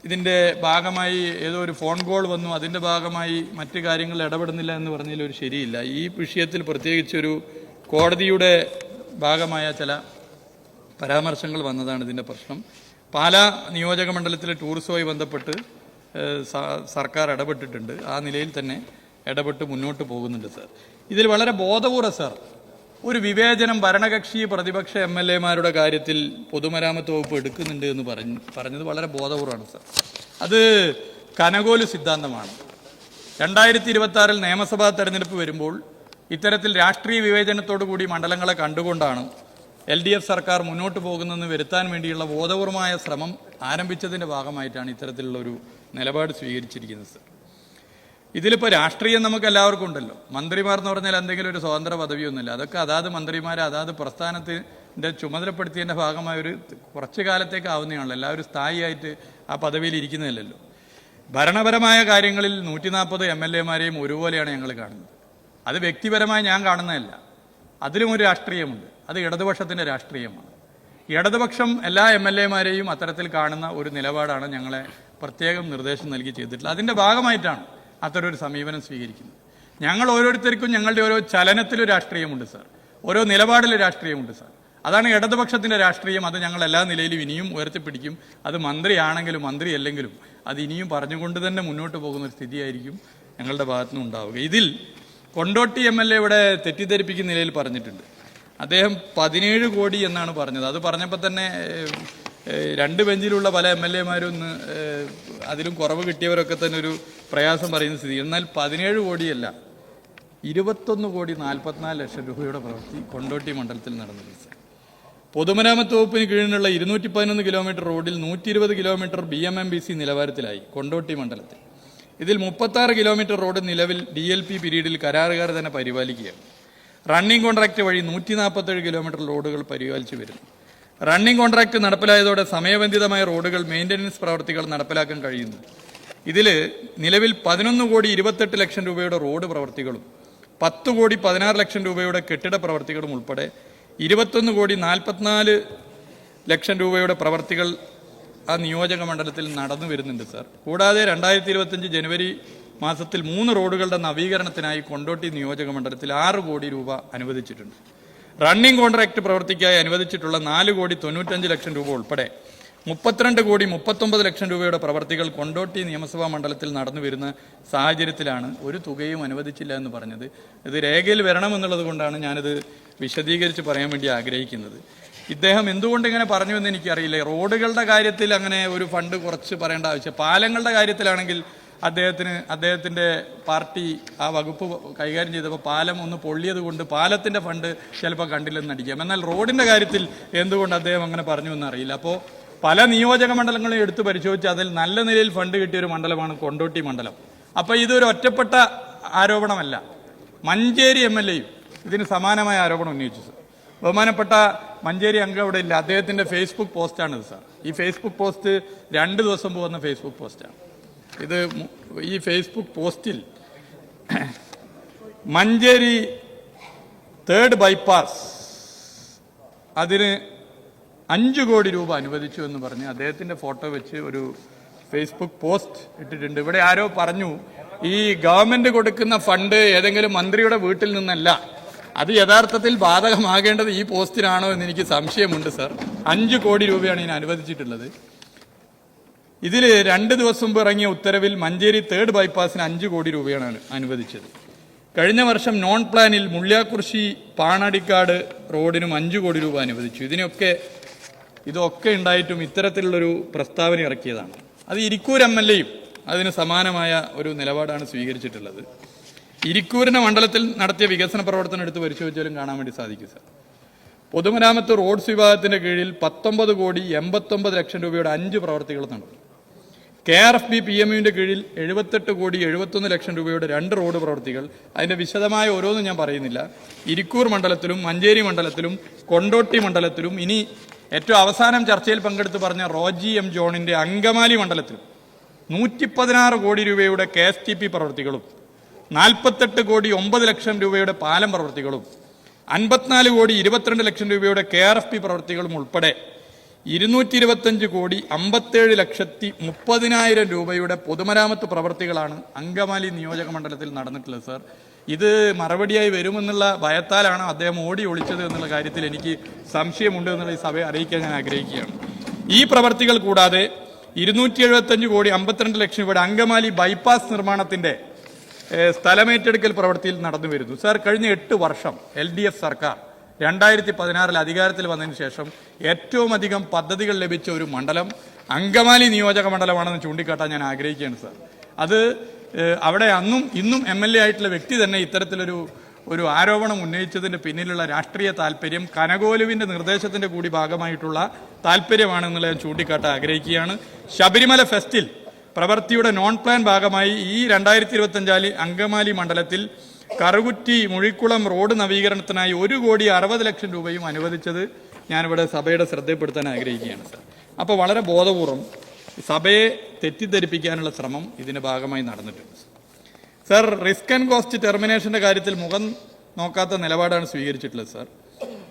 ഇതിൻ്റെ ഭാഗമായി ഏതോ ഒരു ഫോൺ കോൾ വന്നു, അതിൻ്റെ ഭാഗമായി മറ്റു കാര്യങ്ങൾ ഇടപെടുന്നില്ല എന്ന് പറഞ്ഞതിൽ ഒരു ശരിയില്ല. ഈ വിഷയത്തിൽ പ്രത്യേകിച്ചൊരു കോടതിയുടെ ഭാഗമായ ചില പരാമർശങ്ങൾ വന്നതാണ് ഇതിൻ്റെ പ്രശ്നം. പാലാ നിയോജക മണ്ഡലത്തിലെ ടൂറിസവുമായി ബന്ധപ്പെട്ട് സർക്കാർ ഇടപെട്ടിട്ടുണ്ട്. ആ നിലയിൽ തന്നെ ഇടപെട്ട് മുന്നോട്ട് പോകുന്നുണ്ട്. സർ, ഇതിൽ വളരെ ബോധപൂർവ്വം സർ ഒരു വിവേചനം ഭരണകക്ഷി പ്രതിപക്ഷ MLA മാരുടെ കാര്യത്തിൽ പൊതുമരാമത്ത് വകുപ്പ് എടുക്കുന്നുണ്ട് എന്ന് പറഞ്ഞത് വളരെ ബോധപൂർവ്വമാണ്. സർ, അത് കനകോല് സിദ്ധാന്തമാണ്. 2026 നിയമസഭാ തെരഞ്ഞെടുപ്പ് വരുമ്പോൾ ഇത്തരത്തിൽ രാഷ്ട്രീയ വിവേചനത്തോടു കൂടി മണ്ഡലങ്ങളെ കണ്ടുകൊണ്ടാണ് LDF സർക്കാർ മുന്നോട്ട് പോകുന്നതെന്ന് വരുത്താൻ വേണ്ടിയുള്ള ബോധപൂർവമായ ശ്രമം ആരംഭിച്ചതിൻ്റെ ഭാഗമായിട്ടാണ് ഇത്തരത്തിലുള്ളൊരു നിലപാട് സ്വീകരിച്ചിരിക്കുന്നത്. സർ, ഇതിലിപ്പോൾ രാഷ്ട്രീയം നമുക്ക് എല്ലാവർക്കും ഉണ്ടല്ലോ. മന്ത്രിമാർ എന്ന് പറഞ്ഞാൽ എന്തെങ്കിലും ഒരു സ്വതന്ത്ര പദവിയൊന്നുമില്ല. അതൊക്കെ അതാത് മന്ത്രിമാരെ അതാത് പ്രസ്ഥാനത്തിൻ്റെ ചുമതലപ്പെടുത്തിയതിൻ്റെ ഭാഗമായ ഒരു കുറച്ചു കാലത്തേക്ക് ആവുന്നതാണല്ലോ. എല്ലാവരും സ്ഥായിയായിട്ട് ആ പദവിയിൽ ഇരിക്കുന്നതല്ലല്ലോ. ഭരണപരമായ കാര്യങ്ങളിൽ 140 MLA മാരെയും ഒരുപോലെയാണ് ഞങ്ങൾ കാണുന്നത്. അത് വ്യക്തിപരമായി ഞാൻ കാണുന്നതല്ല, അതിലും ഒരു രാഷ്ട്രീയമുണ്ട്. അത് ഇടതുപക്ഷത്തിൻ്റെ രാഷ്ട്രീയമാണ്. ഇടതുപക്ഷം എല്ലാ MLA മാരെയും അത്തരത്തിൽ കാണുന്ന ഒരു നിലപാടാണ് ഞങ്ങളെ പ്രത്യേകം നിർദ്ദേശം നൽകി ചെയ്തിട്ടുള്ളത്. അതിൻ്റെ ഭാഗമായിട്ടാണ് അത്തരമൊരു സമീപനം സ്വീകരിക്കുന്നത്. ഞങ്ങൾ ഓരോരുത്തർക്കും ഞങ്ങളുടെ ഓരോ ചലനത്തിലും രാഷ്ട്രീയമുണ്ട് സാർ, ഓരോ നിലപാടിലും രാഷ്ട്രീയമുണ്ട് സാർ. അതാണ് ഇടതുപക്ഷത്തിൻ്റെ രാഷ്ട്രീയം. അത് ഞങ്ങൾ എല്ലാ നിലയിലും ഇനിയും ഉയർത്തിപ്പിടിക്കും. അത് മന്ത്രിയാണെങ്കിലും മന്ത്രിയല്ലെങ്കിലും അത് ഇനിയും പറഞ്ഞുകൊണ്ട് തന്നെ മുന്നോട്ട് പോകുന്ന ഒരു സ്ഥിതിയായിരിക്കും ഞങ്ങളുടെ ഭാഗത്തുനിന്ന് ഉണ്ടാവുക. ഇതിൽ കൊണ്ടോട്ടി MLA ഇവിടെ തെറ്റിദ്ധരിപ്പിക്കുന്ന നിലയിൽ പറഞ്ഞിട്ടുണ്ട്. അദ്ദേഹം 17 കോടി എന്നാണ് പറഞ്ഞത്. അത് പറഞ്ഞപ്പോൾ തന്നെ 2 ബെഞ്ചിലുള്ള പല MLA മാരും അതിലും കുറവ് കിട്ടിയവരൊക്കെ തന്നെ ഒരു പ്രയാസം പറയുന്ന സ്ഥിതി. എന്നാൽ 17 കോടിയല്ല, 21,44,00,000 രൂപയുടെ പ്രവൃത്തി കൊണ്ടോട്ടി മണ്ഡലത്തിൽ നടന്നിട്ടുണ്ട്. പൊതുമരാമത്ത് വകുപ്പിന് കീഴിലുള്ള 211 കിലോമീറ്റർ റോഡിൽ 120 കിലോമീറ്റർ BMMBC നിലവാരത്തിലായി കൊണ്ടോട്ടി മണ്ഡലത്തിൽ. ഇതിൽ 36 കിലോമീറ്റർ റോഡ് നിലവിൽ DLP പീരീഡിൽ കരാറുകാർ തന്നെ പരിപാലിക്കുകയാണ്. റണ്ണിംഗ് കോൺട്രാക്ട് വഴി 147 കിലോമീറ്റർ റോഡുകൾ പരിപാലിച്ചു വരുന്നു. റണ്ണിംഗ് കോൺട്രാക്ട് നടപ്പിലായതോടെ സമയബന്ധിതമായ റോഡുകൾ മെയിൻ്റനൻസ് പ്രവർത്തികൾ നടപ്പിലാക്കാൻ കഴിയുന്നു. ഇതിൽ നിലവിൽ 11,28,00,000 രൂപയുടെ റോഡ് പ്രവൃത്തികളും 10 കോടി 16 ലക്ഷം രൂപയുടെ കെട്ടിട പ്രവർത്തികളും ഉൾപ്പെടെ 21 കോടി 44 ലക്ഷം രൂപയുടെ പ്രവർത്തികൾ ആ നിയോജക മണ്ഡലത്തിൽ നടന്നു വരുന്നുണ്ട് സാർ. കൂടാതെ 2025 ജനുവരി മാസത്തിൽ 3 റോഡുകളുടെ നവീകരണത്തിനായി കൊണ്ടോട്ടി നിയോജക മണ്ഡലത്തിൽ 6 കോടി രൂപ അനുവദിച്ചിട്ടുണ്ട്. റണ്ണിംഗ് കോൺട്രാക്ട് പ്രവൃത്തിക്കായി അനുവദിച്ചിട്ടുള്ള 4 കോടി 95 ലക്ഷം രൂപ ഉൾപ്പെടെ 32 കോടി 39 ലക്ഷം രൂപയുടെ പ്രവർത്തികൾ കൊണ്ടോട്ടി നിയമസഭാ മണ്ഡലത്തിൽ നടന്നു വരുന്ന സാഹചര്യത്തിലാണ് ഒരു തുകയും അനുവദിച്ചില്ല എന്ന് പറഞ്ഞത്. ഇത് രേഖയിൽ വരണമെന്നുള്ളത് കൊണ്ടാണ് ഞാനിത് വിശദീകരിച്ച് പറയാൻ വേണ്ടി ആഗ്രഹിക്കുന്നത്. ഇദ്ദേഹം എന്തുകൊണ്ട് ഇങ്ങനെ പറഞ്ഞു എന്ന് എനിക്കറിയില്ല. റോഡുകളുടെ കാര്യത്തിൽ അങ്ങനെ ഒരു ഫണ്ട് കുറച്ച് പറയേണ്ട ആവശ്യം, പാലങ്ങളുടെ കാര്യത്തിലാണെങ്കിൽ അദ്ദേഹത്തിൻ്റെ പാർട്ടി ആ വകുപ്പ് കൈകാര്യം ചെയ്തപ്പോൾ പാലം ഒന്ന് പൊള്ളിയത് കൊണ്ട് പാലത്തിൻ്റെ ഫണ്ട് ചിലപ്പോൾ കണ്ടില്ലെന്ന് നടിക്കാം. എന്നാൽ റോഡിൻ്റെ കാര്യത്തിൽ എന്തുകൊണ്ട് അദ്ദേഹം അങ്ങനെ പറഞ്ഞു എന്നറിയില്ല. അപ്പോൾ പല നിയോജക മണ്ഡലങ്ങളും എടുത്ത് പരിശോധിച്ച് അതിൽ നല്ല നിലയിൽ ഫണ്ട് കിട്ടിയ ഒരു മണ്ഡലമാണ് കൊണ്ടോട്ടി മണ്ഡലം. അപ്പോൾ ഇതൊരു ഒറ്റപ്പെട്ട ആരോപണമല്ല. മഞ്ചേരി MLA യും ഇതിന് സമാനമായ ആരോപണം ഉന്നയിച്ചു സാർ. ബഹുമാനപ്പെട്ട മഞ്ചേരി അംഗം അവിടെ ഇല്ല, അദ്ദേഹത്തിൻ്റെ ഫേസ്ബുക്ക് പോസ്റ്റാണിത് സാർ. ഈ ഫേസ്ബുക്ക് പോസ്റ്റ് 2 ദിവസം പോകുന്ന ഫേസ്ബുക്ക് പോസ്റ്റാണ് ഇത്. ഈ ഫേസ്ബുക്ക് പോസ്റ്റിൽ മഞ്ചേരി 3rd ബൈപ്പാസ് അതിന് 5 കോടി രൂപ അനുവദിച്ചു എന്ന് പറഞ്ഞ് അദ്ദേഹത്തിൻ്റെ ഫോട്ടോ വെച്ച് ഒരു ഫേസ്ബുക്ക് പോസ്റ്റ് ഇട്ടിട്ടുണ്ട്. ഇവിടെ ആരോ പറഞ്ഞു ഈ ഗവൺമെന്റ് കൊടുക്കുന്ന ഫണ്ട് ഏതെങ്കിലും മന്ത്രിയുടെ വീട്ടിൽ നിന്നല്ല, അത് യഥാർത്ഥത്തിൽ ബാധകമാകേണ്ടത് ഈ പോസ്റ്റിനാണോ എന്ന് എനിക്ക് സംശയമുണ്ട് സർ. 5 കോടി രൂപയാണ് ഇതിന് അനുവദിച്ചിട്ടുള്ളത്. ഇതിൽ 2 ദിവസം മുമ്പ് ഇറങ്ങിയ ഉത്തരവിൽ മഞ്ചേരി 3rd ബൈപ്പാസിന് 5 കോടി രൂപയാണ് അനുവദിച്ചത്. കഴിഞ്ഞ വർഷം നോൺ പ്ലാനിൽ മുള്ളിയാക്കുറിശി പാണടിക്കാട് റോഡിനും 5 കോടി രൂപ അനുവദിച്ചു. ഇതൊക്കെ ഉണ്ടായിട്ടും ഇത്തരത്തിലുള്ളൊരു പ്രസ്താവന ഇറക്കിയതാണ്. അത് ഇരിക്കൂർ MLA യും അതിന് സമാനമായ ഒരു നിലപാടാണ് സ്വീകരിച്ചിട്ടുള്ളത്. ഇരിക്കൂരിന്റെ മണ്ഡലത്തിൽ നടത്തിയ വികസന പ്രവർത്തനം എടുത്ത് പരിശോധിച്ചാലും കാണാൻ വേണ്ടി സാധിക്കും സാർ. പൊതുമരാമത്ത് റോഡ്സ് വിഭാഗത്തിന്റെ കീഴിൽ 19 കോടി 89 ലക്ഷം രൂപയുടെ 5 പ്രവർത്തികൾ നടന്നു. KRFB PMUവിന്റെ കീഴിൽ 78 കോടി 71 ലക്ഷം രൂപയുടെ 2 റോഡ് പ്രവർത്തികൾ. അതിന്റെ വിശദമായ ഓരോന്നും ഞാൻ പറയുന്നില്ല. ഇരിക്കൂർ മണ്ഡലത്തിലും മഞ്ചേരി മണ്ഡലത്തിലും കൊണ്ടോട്ടി മണ്ഡലത്തിലും ഇനി ഏറ്റവും അവസാനം ചർച്ചയിൽ പങ്കെടുത്ത് പറഞ്ഞ റോജി M ജോണിന്റെ അങ്കമാലി മണ്ഡലത്തിലും 116 കോടി രൂപയുടെ KSTP പ്രവൃത്തികളും 48 കോടി 9 ലക്ഷം രൂപയുടെ പാലം പ്രവൃത്തികളും 54 കോടി 22 ലക്ഷം രൂപയുടെ KRFB പ്രവൃത്തികളും ഉൾപ്പെടെ 225 കോടി 57 ലക്ഷത്തി 30,000 രൂപയുടെ പൊതുമരാമത്ത് പ്രവൃത്തികളാണ് അങ്കമാലി നിയോജക മണ്ഡലത്തിൽ നടന്നിട്ടുള്ളത് സാർ. ഇത് മറുപടിയായി വരുമെന്നുള്ള ഭയത്താലാണ് അദ്ദേഹം ഓടി ഒളിച്ചത് എന്നുള്ള കാര്യത്തിൽ എനിക്ക് സംശയമുണ്ട് എന്നുള്ള ഈ സഭയെ അറിയിക്കാൻ ഞാൻ ആഗ്രഹിക്കുകയാണ്. ഈ പ്രവൃത്തികൾ കൂടാതെ 275 കോടി 52 ലക്ഷം രൂപയുടെ അങ്കമാലി ബൈപ്പാസ് നിർമ്മാണത്തിന്റെ സ്ഥലമേറ്റെടുക്കൽ പ്രവൃത്തിയിൽ നടന്നു വരുന്നു സാർ. കഴിഞ്ഞ 8 വർഷം LDF സർക്കാർ 2016 അധികാരത്തിൽ വന്നതിന് ശേഷം ഏറ്റവും അധികം പദ്ധതികൾ ലഭിച്ച ഒരു മണ്ഡലം അങ്കമാലി നിയോജക മണ്ഡലമാണെന്ന് ചൂണ്ടിക്കാട്ടാൻ ഞാൻ ആഗ്രഹിക്കുകയാണ് സാർ. അത് അവിടെ അന്നും ഇന്നും MLA ആയിട്ടുള്ള വ്യക്തി തന്നെ ഇത്തരത്തിലൊരു ആരോപണം ഉന്നയിച്ചതിന്റെ പിന്നിലുള്ള രാഷ്ട്രീയ താല്പര്യം കനകോലുവിന്റെ നിർദ്ദേശത്തിന്റെ കൂടി ഭാഗമായിട്ടുള്ള താല്പര്യമാണെന്നുള്ളത് ഞാൻ ചൂണ്ടിക്കാട്ടാൻ ആഗ്രഹിക്കുകയാണ്. ശബരിമല ഫെസ്റ്റിൽ പ്രവൃത്തിയുടെ നോൺ പ്ലാൻ ഭാഗമായി ഈ 2025 അങ്കമാലി മണ്ഡലത്തിൽ കറുകുറ്റി മുഴിക്കുളം റോഡ് നവീകരണത്തിനായി 1 കോടി 60 ലക്ഷം രൂപയും അനുവദിച്ചത് ഞാനിവിടെ സഭയുടെ ശ്രദ്ധപ്പെടുത്താൻ ആഗ്രഹിക്കുകയാണ് സാർ. അപ്പോൾ വളരെ ബോധപൂർവം സഭയെ തെറ്റിദ്ധരിപ്പിക്കാനുള്ള ശ്രമം ഇതിന്റെ ഭാഗമായി നടന്നിട്ടുണ്ട് സാർ. റിസ്ക് ആൻഡ് കോസ്റ്റ് ടെർമിനേഷന്റെ കാര്യത്തിൽ മുഖം നോക്കാത്ത നിലപാടാണ് സ്വീകരിച്ചിട്ടുള്ളത് സാർ.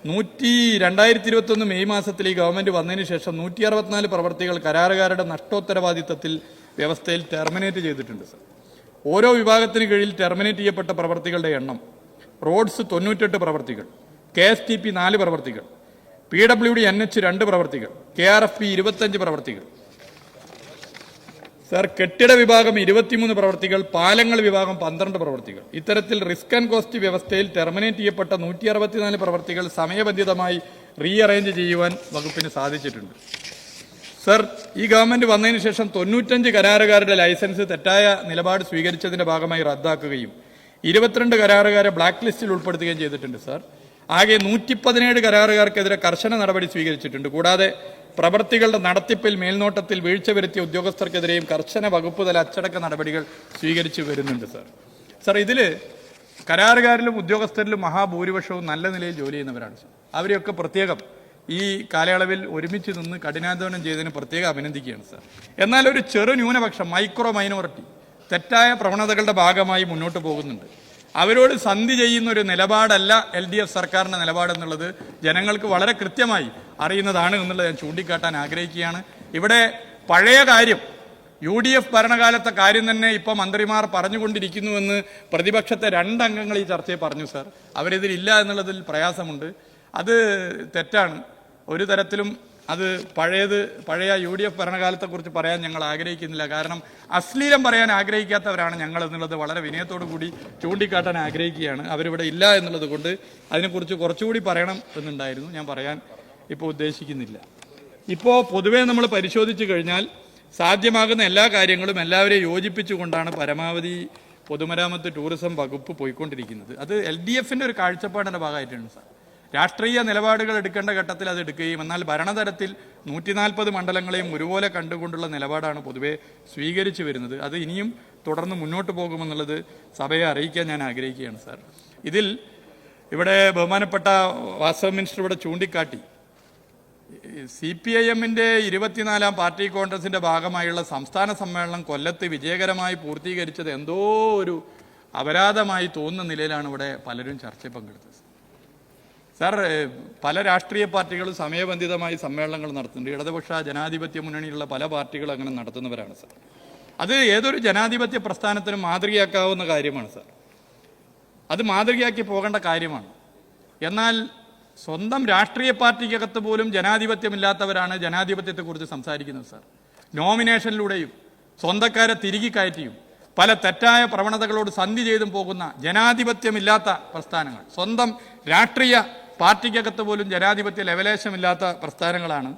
2021 മെയ് മാസത്തിൽ ഈ ഗവൺമെന്റ് വന്നതിന് ശേഷം 164 പ്രവർത്തികൾ കരാറുകാരുടെ നഷ്ടോത്തരവാദിത്തത്തിൽ വ്യവസ്ഥയിൽ ടെർമിനേറ്റ് ചെയ്തിട്ടുണ്ട് സാർ. ഓരോ വിഭാഗത്തിന് കീഴിൽ ടെർമിനേറ്റ് ചെയ്യപ്പെട്ട പ്രവർത്തികളുടെ എണ്ണം: റോഡ്സ് 98 പ്രവർത്തികൾ, KSTP 4 പ്രവർത്തികൾ, PWD NH 2 പ്രവർത്തികൾ, KRFB 25 പ്രവർത്തികൾ സാർ. കെട്ടിട വിഭാഗം 23 പ്രവർത്തികൾ, പാലങ്ങൾ വിഭാഗം 12 പ്രവർത്തികൾ. ഇത്തരത്തിൽ റിസ്ക് ആൻഡ് കോസ്റ്റ് വ്യവസ്ഥയിൽ ടെർമിനേറ്റ് ചെയ്യപ്പെട്ട 164 പ്രവർത്തികൾ സമയബന്ധിതമായി റീഅറേഞ്ച് ചെയ്യുവാൻ വകുപ്പിന് സാധിച്ചിട്ടുണ്ട് സർ. ഈ ഗവൺമെന്റ് വന്നതിന് ശേഷം 95 കരാറുകാരുടെ ലൈസൻസ് തെറ്റായ നിലപാട് സ്വീകരിച്ചതിന്റെ ഭാഗമായി റദ്ദാക്കുകയും 22 കരാറുകാരെ ബ്ലാക്ക് ലിസ്റ്റിൽ ഉൾപ്പെടുത്തുകയും ചെയ്തിട്ടുണ്ട് സർ. ആകെ 117 കരാറുകാർക്കെതിരെ കർശന നടപടി സ്വീകരിച്ചിട്ടുണ്ട്. കൂടാതെ പ്രവൃത്തികളുടെ നടത്തിപ്പിൽ മേൽനോട്ടത്തിൽ വീഴ്ച വരുത്തിയ ഉദ്യോഗസ്ഥർക്കെതിരെയും കർശന വകുപ്പ് തല അച്ചടക്ക നടപടികൾ സ്വീകരിച്ചു വരുന്നുണ്ട് സർ. ഇതിൽ കരാറുകാരിലും ഉദ്യോഗസ്ഥരിലും മഹാഭൂരിപക്ഷവും നല്ല നിലയിൽ ജോലി ചെയ്യുന്നവരാണ് സർ. അവരെയൊക്കെ പ്രത്യേകം ഈ കാലയളവിൽ ഒരുമിച്ച് നിന്ന് കഠിനാധ്വാനം ചെയ്തതിന് പ്രത്യേകം അഭിനന്ദിക്കുകയാണ് സർ. എന്നാൽ ഒരു ചെറു ന്യൂനപക്ഷം മൈക്രോമൈനോറിറ്റി തെറ്റായ പ്രവണതകളുടെ ഭാഗമായി മുന്നോട്ട് പോകുന്നുണ്ട്. അവരോട് സന്ധി ചെയ്യുന്ന ഒരു നിലപാടല്ല LDF സർക്കാരിൻ്റെ നിലപാടെന്നുള്ളത് ജനങ്ങൾക്ക് വളരെ കൃത്യമായി അറിയുന്നതാണ് എന്നുള്ളത് ഞാൻ ചൂണ്ടിക്കാട്ടാൻ ആഗ്രഹിക്കുകയാണ്. ഇവിടെ പഴയ കാര്യം UDF ഭരണകാലത്തെ കാര്യം തന്നെ ഇപ്പോൾ മന്ത്രിമാർ പറഞ്ഞുകൊണ്ടിരിക്കുന്നുവെന്ന് പ്രതിപക്ഷത്തെ 2 അംഗങ്ങൾ ഈ ചർച്ചയിൽ പറഞ്ഞു സാർ. അവരിതിലില്ല എന്നുള്ളതിൽ പ്രയാസമുണ്ട്. അത് തെറ്റാണ്. ഒരു തരത്തിലും അത് പഴയ UDF ഭരണകാലത്തെക്കുറിച്ച് പറയാൻ ഞങ്ങൾ ആഗ്രഹിക്കുന്നില്ല. കാരണം അശ്ലീലം പറയാൻ ആഗ്രഹിക്കാത്തവരാണ് ഞങ്ങൾ എന്നുള്ളത് വളരെ വിനയത്തോടു കൂടി ചൂണ്ടിക്കാട്ടാൻ ആഗ്രഹിക്കുകയാണ്. അവരിവിടെ ഇല്ല എന്നുള്ളത് കൊണ്ട് അതിനെക്കുറിച്ച് കുറച്ചുകൂടി പറയണം എന്നുണ്ടായിരുന്നു. ഞാൻ പറയാൻ ഇപ്പോൾ ഉദ്ദേശിക്കുന്നില്ല. ഇപ്പോൾ പൊതുവേ നമ്മൾ പരിശോധിച്ചു കഴിഞ്ഞാൽ സാധ്യമാകുന്ന എല്ലാ കാര്യങ്ങളും എല്ലാവരെയും യോജിപ്പിച്ചുകൊണ്ടാണ് പരമാവധി പൊതുമരാമത്ത് ടൂറിസം വകുപ്പ് പോയിക്കൊണ്ടിരിക്കുന്നത്. അത് LDFൻ്റെ ഒരു കാഴ്ചപ്പാടിൻ്റെ ഭാഗമായിട്ടാണ് സാർ. രാഷ്ട്രീയ നിലപാടുകൾ എടുക്കേണ്ട ഘട്ടത്തിൽ അത് എടുക്കുകയും എന്നാൽ ഭരണതലത്തിൽ 140 മണ്ഡലങ്ങളെയും ഒരുപോലെ കണ്ടുകൊണ്ടുള്ള നിലപാടാണ് പൊതുവെ സ്വീകരിച്ചു വരുന്നത്. അത് ഇനിയും തുടർന്ന് മുന്നോട്ട് പോകുമെന്നുള്ളത് സഭയെ അറിയിക്കാൻ ഞാൻ ആഗ്രഹിക്കുകയാണ് സാർ. ഇവിടെ ബഹുമാനപ്പെട്ട വാസവ മിനിസ്റ്റർ ഇവിടെ ചൂണ്ടിക്കാട്ടി CPIMൻ്റെ 24ാം പാർട്ടി കോൺഗ്രസിൻ്റെ ഭാഗമായുള്ള സംസ്ഥാന സമ്മേളനം കൊല്ലത്ത് വിജയകരമായി പൂർത്തീകരിച്ചത് എന്തോ ഒരു അപരാധമായി തോന്നുന്ന നിലയിലാണ് ഇവിടെ പലരും ചർച്ചയിൽ പങ്കെടുത്തത്. സാർ, പല രാഷ്ട്രീയ പാർട്ടികളും സമയബന്ധിതമായി സമ്മേളനങ്ങൾ നടത്തുന്നുണ്ട്. ഇടതുപക്ഷ ജനാധിപത്യ മുന്നണിയിലുള്ള പല പാർട്ടികളും അങ്ങനെ നടത്തുന്നവരാണ് സാർ. അത് ഏതൊരു ജനാധിപത്യ പ്രസ്ഥാനത്തിനും മാതൃകയാക്കാവുന്ന കാര്യമാണ് സാർ. അത് മാതൃകയാക്കി പോകേണ്ട കാര്യമാണ്. എന്നാൽ സ്വന്തം രാഷ്ട്രീയ പാർട്ടിക്കകത്ത് പോലും ജനാധിപത്യമില്ലാത്തവരാണ് ജനാധിപത്യത്തെക്കുറിച്ച് സംസാരിക്കുന്നത് സാർ. നോമിനേഷനിലൂടെയും സ്വന്തക്കാരെ തിരികെ കയറ്റിയും പല തെറ്റായ പ്രവണതകളോട് സന്ധി ചെയ്തും പോകുന്ന ജനാധിപത്യമില്ലാത്ത പ്രസ്ഥാനങ്ങൾ, സ്വന്തം രാഷ്ട്രീയ പാർട്ടിക്കകത്ത് പോലും ജനാധിപത്യ ലെവലേശമില്ലാത്ത പ്രസ്ഥാനങ്ങളാണ്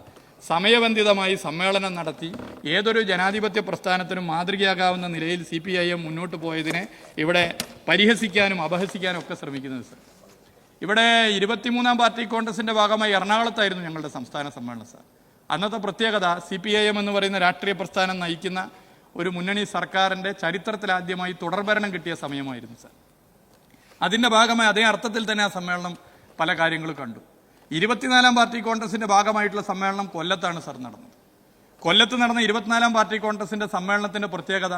സമയബന്ധിതമായി സമ്മേളനം നടത്തി ഏതൊരു ജനാധിപത്യ പ്രസ്ഥാനത്തിനും മാതൃകയാകാവുന്ന നിലയിൽ CPIM മുന്നോട്ട് പോയതിനെ ഇവിടെ പരിഹസിക്കാനും അപഹസിക്കാനും ഒക്കെ ശ്രമിക്കുന്നത് സാർ. ഇവിടെ 23ാം പാർട്ടി കോൺഗ്രസിൻ്റെ ഭാഗമായി എറണാകുളത്തായിരുന്നു ഞങ്ങളുടെ സംസ്ഥാന സമ്മേളനം സാർ. അന്നത്തെ പ്രത്യേകത CPIM എന്ന് പറയുന്ന രാഷ്ട്രീയ പ്രസ്ഥാനം നയിക്കുന്ന ഒരു മുന്നണി സർക്കാരിൻ്റെ ചരിത്രത്തിലാദ്യമായി തുടർഭരണം കിട്ടിയ സമയമായിരുന്നു സാർ. അതിൻ്റെ ഭാഗമായി അതേ അർത്ഥത്തിൽ തന്നെ ആ സമ്മേളനം പല കാര്യങ്ങളും കണ്ടു. 24ാം പാർട്ടി കോൺഗ്രസിൻ്റെ ഭാഗമായിട്ടുള്ള സമ്മേളനം കൊല്ലത്താണ് സാർ നടന്നത്. കൊല്ലത്ത് നടന്ന 24ാം പാർട്ടി കോൺഗ്രസിൻ്റെ സമ്മേളനത്തിൻ്റെ പ്രത്യേകത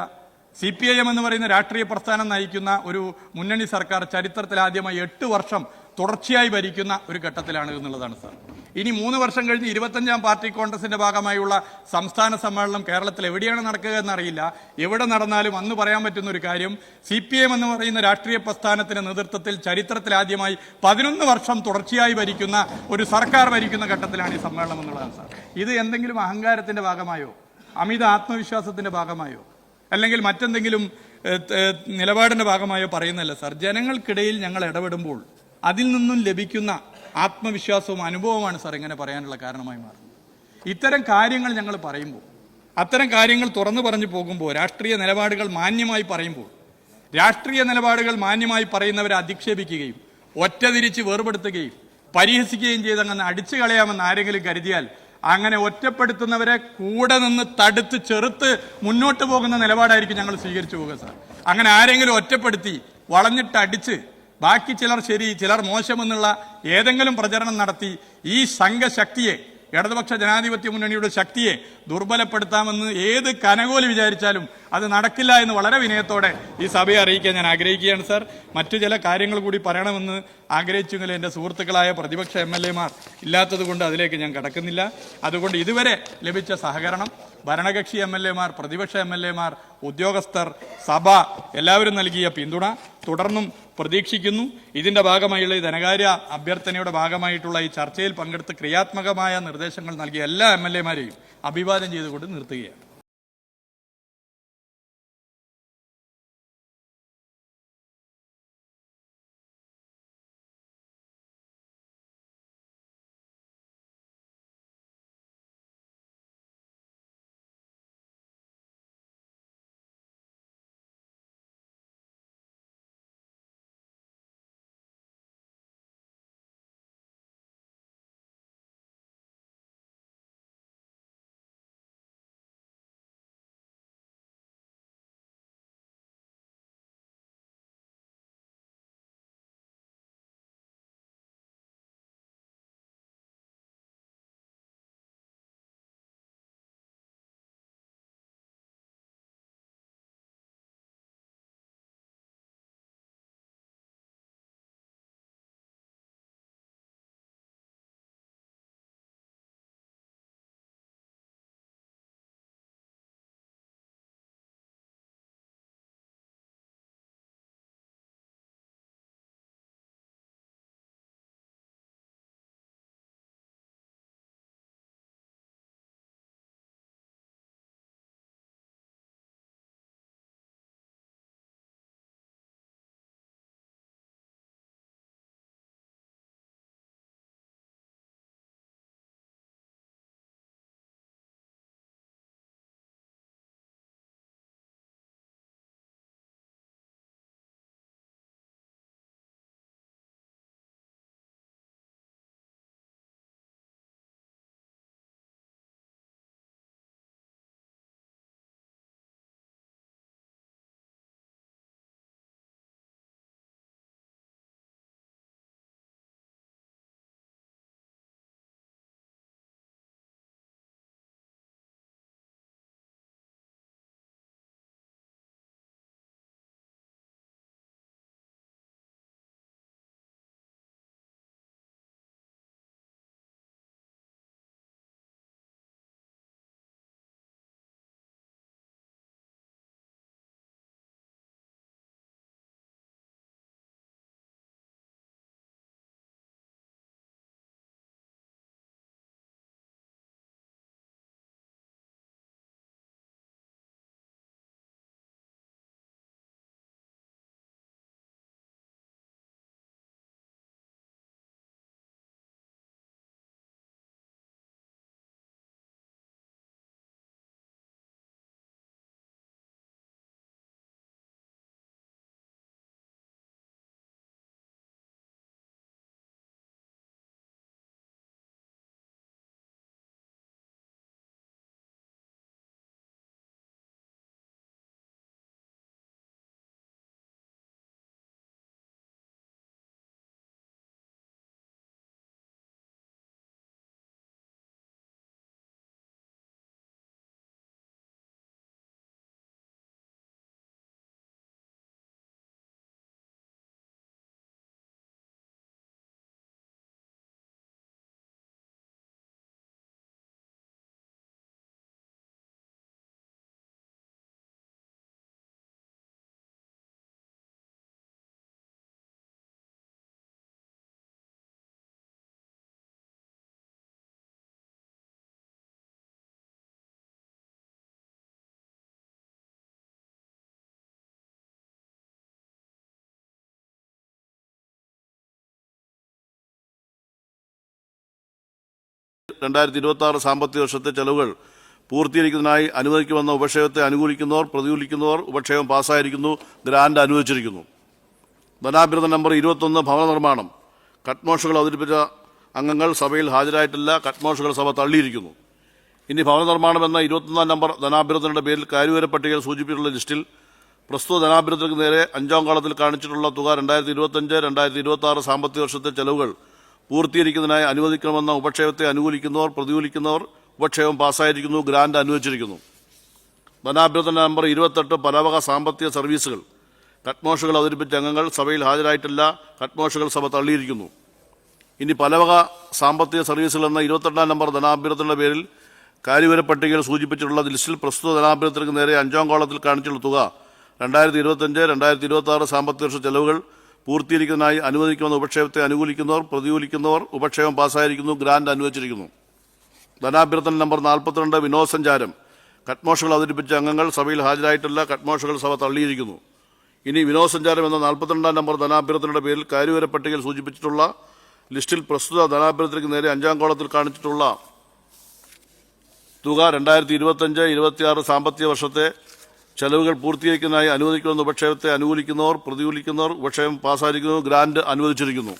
CPIM എന്ന് പറയുന്ന രാഷ്ട്രീയ പ്രസ്ഥാനം നയിക്കുന്ന ഒരു മുന്നണി സർക്കാർ ചരിത്രത്തിലാദ്യമായി 8 വർഷം തുടർച്ചയായി ഭരിക്കുന്ന ഒരു ഘട്ടത്തിലാണ് എന്നുള്ളതാണ് സാർ. ഇനി 3 വർഷം കഴിഞ്ഞ് 25ാം പാർട്ടി കോൺഗ്രസിന്റെ ഭാഗമായുള്ള സംസ്ഥാന സമ്മേളനം കേരളത്തിൽ എവിടെയാണ് നടക്കുക എന്നറിയില്ല. എവിടെ നടന്നാലും അന്ന് പറയാൻ പറ്റുന്ന ഒരു കാര്യം CPIM എന്ന് പറയുന്ന രാഷ്ട്രീയ പ്രസ്ഥാനത്തിന്റെ നേതൃത്വത്തിൽ ചരിത്രത്തിലാദ്യമായി 11 വർഷം തുടർച്ചയായി ഭരിക്കുന്ന ഒരു സർക്കാർ ഭരിക്കുന്ന ഘട്ടത്തിലാണ് ഈ സമ്മേളനം എന്നുള്ളതാണ് സാർ. ഇത് എന്തെങ്കിലും അഹങ്കാരത്തിന്റെ ഭാഗമായോ അമിത ആത്മവിശ്വാസത്തിന്റെ ഭാഗമായോ അല്ലെങ്കിൽ മറ്റെന്തെങ്കിലും നിലപാടിന്റെ ഭാഗമായോ പറയുന്നതല്ല സാർ. ജനങ്ങൾക്കിടയിൽ ഞങ്ങൾ ഇടപെടുമ്പോൾ അതിൽ നിന്നും ലഭിക്കുന്ന ആത്മവിശ്വാസവും അനുഭവമാണ് സാർ ഇങ്ങനെ പറയാനുള്ള കാരണമായി മാറുന്നത്. ഇത്തരം കാര്യങ്ങൾ ഞങ്ങൾ പറയുമ്പോൾ, അത്തരം കാര്യങ്ങൾ തുറന്നു പറഞ്ഞു പോകുമ്പോൾ, രാഷ്ട്രീയ നിലപാടുകൾ മാന്യമായി പറയുമ്പോൾ, രാഷ്ട്രീയ നിലപാടുകൾ മാന്യമായി പറയുന്നവരെ അധിക്ഷേപിക്കുകയും ഒറ്റതിരിച്ച് വേർപെടുത്തുകയും പരിഹസിക്കുകയും ചെയ്തങ്ങനെ അടിച്ചു കളയാമെന്ന് ആരെങ്കിലും കരുതിയാൽ അങ്ങനെ ഒറ്റപ്പെടുത്തുന്നവരെ കൂടെ നിന്ന് തടുത്ത് ചെറുത്ത് മുന്നോട്ട് പോകുന്ന നിലപാടായിരിക്കും ഞങ്ങൾ സ്വീകരിച്ചു പോകുക സാർ. അങ്ങനെ ആരെങ്കിലും ഒറ്റപ്പെടുത്തി വളഞ്ഞിട്ട് അടിച്ച് ബാക്കി ചിലർ ശരി ചിലർ മോശമെന്നുള്ള ഏതെങ്കിലും പ്രചരണം നടത്തി ഈ സംഘശക്തിയെ, ഇടതുപക്ഷ ജനാധിപത്യ മുന്നണിയുടെ ശക്തിയെ ദുർബലപ്പെടുത്താമെന്ന് ഏത് കനകോല് വിചാരിച്ചാലും അത് നടക്കില്ല എന്ന് വളരെ വിനയത്തോടെ ഈ സഭയെ അറിയിക്കാൻ ഞാൻ ആഗ്രഹിക്കുകയാണ് സാർ. മറ്റു ചില കാര്യങ്ങൾ കൂടി പറയണമെന്ന് ആഗ്രഹിച്ചെങ്കിലും എൻ്റെ സുഹൃത്തുക്കളായ പ്രതിപക്ഷ MLA-മാർ ഇല്ലാത്തത് കൊണ്ട് അതിലേക്ക് ഞാൻ കടക്കുന്നില്ല. അതുകൊണ്ട് ഇതുവരെ ലഭിച്ച സഹകരണം ഭരണകക്ഷി MLA-മാർ, പ്രതിപക്ഷ MLA-മാർ, ഉദ്യോഗസ്ഥർ, സഭ എല്ലാവരും നൽകിയ പിന്തുണ തുടർന്നും പ്രതീക്ഷിക്കുന്നു. ഇതിൻ്റെ ഭാഗമായുള്ള ഈ ധനകാര്യ അഭ്യർത്ഥനയുടെ ഭാഗമായിട്ടുള്ള ഈ ചർച്ചയിൽ പങ്കെടുത്ത് ക്രിയാത്മകമായ നിർദ്ദേശങ്ങൾ നൽകിയ എല്ലാ MLA-മാരെയും അഭിവാദ്യം ചെയ്തുകൊണ്ട് നിർത്തുകയാണ്. 2025-2026 സാമ്പത്തിക വർഷത്തെ ചെലവുകൾ പൂർത്തീകരിക്കുന്നതിനായി അനുവദിക്കുമെന്ന ഉപക്ഷേപത്തെ അനുകൂലിക്കുന്നവർ, പ്രതികൂലിക്കുന്നവർ ഉപക്ഷേപം പാസ്സായിരിക്കുന്നു. ഗ്രാന്റ് അനുവദിച്ചിരിക്കുന്നു. ധനാഭ്യർത്ഥന നമ്പർ 21 ഭവന നിർമ്മാണം. കട്ട്മോഷകൾ അവതരിപ്പിച്ച അംഗങ്ങൾ സഭയിൽ ഹാജരായിട്ടില്ല. കട്ട്മോഷകൾ സഭ തള്ളിയിരിക്കുന്നു. ഇനി ഭവന നിർമ്മാണം എന്ന 21 നമ്പർ ധനാഭ്യർത്ഥനയുടെ പേരിൽ കാര്യവിവര പട്ടികയിൽ സൂചിപ്പിച്ചിട്ടുള്ള ലിസ്റ്റിൽ പ്രസ്തുത ധനാഭ്യർത്ഥനയ്ക്ക് നേരെ 5ാം കോളത്തിൽ കാണിച്ചിട്ടുള്ള തുക 2025-2026 സാമ്പത്തിക വർഷത്തെ ചെലവുകൾ പൂർത്തീകരിക്കുന്നതിനായി അനുവദിക്കണമെന്ന ഉപക്ഷേപത്തെ അനുകൂലിക്കുന്നവർ, പ്രതികൂലിക്കുന്നവർ ഉപക്ഷേപം പാസ്സായിരിക്കുന്നു. ഗ്രാന്റ് അനുവദിച്ചിരിക്കുന്നു. ധനാഭ്യർത്ഥന നമ്പർ 28 പലവക സാമ്പത്തിക സർവീസുകൾ. കട്ട്മോഷകൾ അവതരിപ്പിച്ച അംഗങ്ങൾ സഭയിൽ ഹാജരായിട്ടില്ല. കട്ട്മോഷകൾ സഭ തള്ളിയിരിക്കുന്നു. ഇനി പലവക സാമ്പത്തിക സർവീസുകൾ എന്ന 28ാം നമ്പർ ധനാഭ്യർത്ഥനയുടെ പേരിൽ കാര്യവിവര പട്ടികയിൽ സൂചിപ്പിച്ചിട്ടുള്ള ലിസ്റ്റിൽ പ്രസ്തുത ധനാഭ്യർത്ഥനയ്ക്ക് നേരെ 5ാം കോളത്തിൽ കാണിച്ചിട്ടുള്ള തുക 2025-2026 സാമ്പത്തിക വർഷ ചെലവുകൾ പൂർത്തീകരിക്കുന്നതിനായി അനുവദിക്കുമെന്ന ഉപക്ഷേപത്തെ അനുകൂലിക്കുന്നവർ, പ്രതികൂലിക്കുന്നവർ ഉപക്ഷേപം പാസ്സായിരിക്കുന്നു. ഗ്രാന്റ് അനുവദിച്ചിരിക്കുന്നു. ധനാഭ്യർത്ഥന നമ്പർ 42 വിനോദസഞ്ചാരം. കട്ട്മോഷകൾ അവതരിപ്പിച്ച അംഗങ്ങൾ സഭയിൽ ഹാജരായിട്ടില്ല. കട്ട്മോഷകൾ സഭ തള്ളിയിരിക്കുന്നു. ഇനി വിനോദസഞ്ചാരം എന്ന 42ാം നമ്പർ ധനാഭ്യർത്ഥനയുടെ പേരിൽ കാര്യവിവര പട്ടികയിൽ സൂചിപ്പിച്ചിട്ടുള്ള ലിസ്റ്റിൽ പ്രസ്തുത ധനാഭ്യർത്ഥനയ്ക്ക് നേരെ 5ാം കോളത്തിൽ കാണിച്ചിട്ടുള്ള തുക 2025-26 സാമ്പത്തിക വർഷത്തെ ചെലവുകൾ പൂർത്തീകരിക്കുന്നതിനായി അനുവദിക്കുന്ന ഉപക്ഷേപത്തെ അനുകൂലിക്കുന്നവർ, പ്രതികൂലിക്കുന്നവർ ഉപക്ഷേപം പാസ്സായിരിക്കുന്നു. ഗ്രാന്റ് അനുവദിച്ചിരിക്കുന്നു.